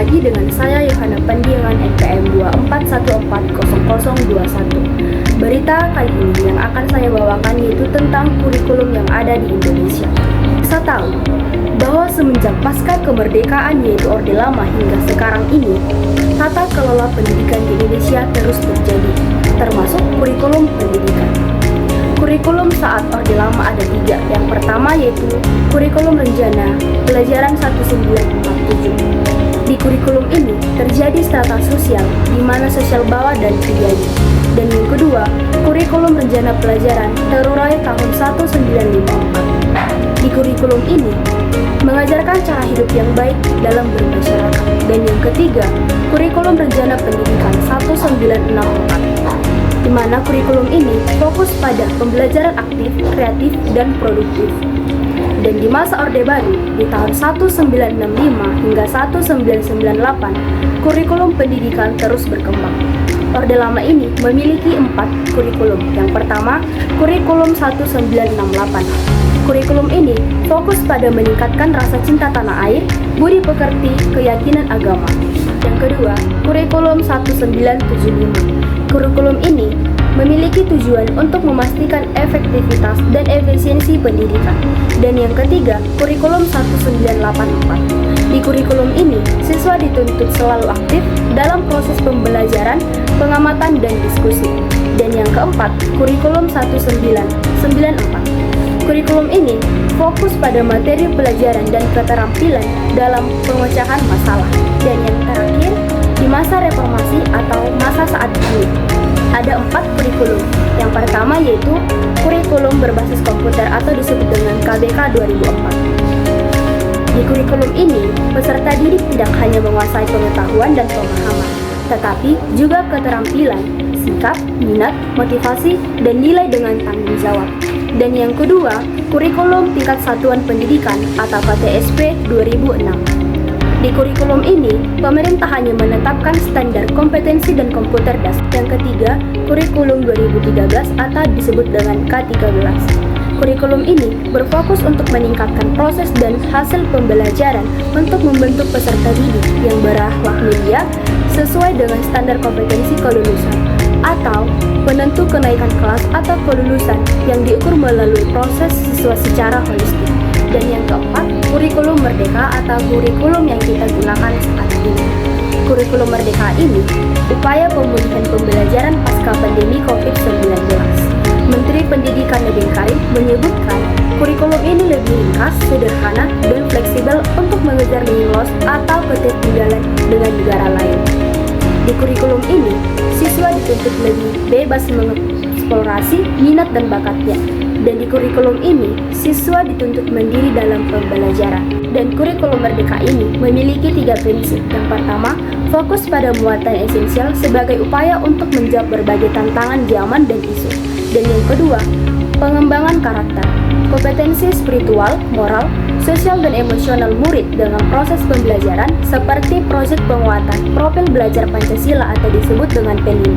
lagi dengan saya Yohana Pandiangan NPM 24140021. Berita kali ini yang akan saya bawakan yaitu tentang kurikulum yang ada di Indonesia. Kita tahu bahwa semenjak pasca kemerdekaan yaitu Orde Lama hingga sekarang ini, tata kelola pendidikan di Indonesia terus terjadi, termasuk kurikulum pendidikan. Kurikulum saat Orde Lama ada 3. Yang pertama yaitu kurikulum rencana pelajaran 1947. Di kurikulum ini terjadi strata sosial di mana sosial bawah dan priayi. Dan yang kedua, kurikulum rencana pelajaran terurai tahun 1954. Di kurikulum ini mengajarkan cara hidup yang baik dalam bermasyarakat. Dan yang ketiga, kurikulum rencana pendidikan 1964. Di mana kurikulum ini fokus pada pembelajaran aktif, kreatif, dan produktif. Dan di masa Orde Baru, di tahun 1965 hingga 1998, kurikulum pendidikan terus berkembang. Orde Lama ini memiliki 4 kurikulum. Yang pertama, kurikulum 1968. Kurikulum ini fokus pada meningkatkan rasa cinta tanah air, budi pekerti, keyakinan agama. Yang kedua, kurikulum 1975. Kurikulum ini memiliki tujuan untuk memastikan efektivitas dan efisiensi pendidikan. Dan yang ketiga, kurikulum 1984. Di kurikulum ini, siswa dituntut selalu aktif dalam proses pembelajaran, pengamatan, dan diskusi. Dan yang keempat, kurikulum 1994. Kurikulum ini fokus pada materi pelajaran dan keterampilan dalam pemecahan masalah. Dan yang terakhir, di masa reformasi atau masa saat ini, ada 4 kurikulum. Yang pertama yaitu kurikulum berbasis komputer atau disebut dengan KBK 2004. Di kurikulum ini, peserta didik tidak hanya menguasai pengetahuan dan pemahaman, tetapi juga keterampilan, sikap, minat, motivasi, dan nilai dengan tanggung jawab. Dan yang kedua, kurikulum tingkat satuan pendidikan atau KTSP 2006. Di kurikulum ini, pemerintah hanya menetapkan standar kompetensi dan komputer dasar. Yang ketiga, kurikulum 2013 atau disebut dengan K13. Kurikulum ini berfokus untuk meningkatkan proses dan hasil pembelajaran untuk membentuk peserta didik yang berakhlak mulia sesuai dengan standar kompetensi kelulusan atau penentu kenaikan kelas atau kelulusan yang diukur melalui proses siswa secara holistik. Dan yang keempat, kurikulum merdeka atau kurikulum yang kita gunakan saat ini. Kurikulum merdeka ini upaya pemulihan pembelajaran pasca pandemi COVID-19. Menteri Pendidikan Nadiem Karim menyebutkan kurikulum ini lebih ringkas, sederhana, dan fleksibel untuk mengejar nilai loss atau ketertinggalan dengan negara lain. Di kurikulum ini, siswa dituntut lebih bebas mengeksplorasi minat dan bakatnya. Dan di kurikulum ini, siswa dituntut mandiri dalam pembelajaran. Dan kurikulum merdeka ini memiliki 3 prinsip. Yang pertama, fokus pada muatan esensial sebagai upaya untuk menjawab berbagai tantangan zaman dan isu. Dan yang kedua, pengembangan karakter, kompetensi spiritual, moral, sosial, dan emosional murid dalam proses pembelajaran seperti proyek penguatan profil belajar Pancasila atau disebut dengan PEN5.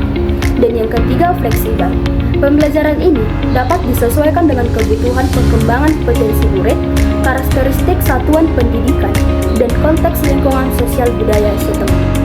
Dan yang ketiga, fleksibel. Pembelajaran ini dapat disesuaikan dengan kebutuhan perkembangan potensi murid, karakteristik satuan pendidikan, dan konteks lingkungan sosial budaya setempat.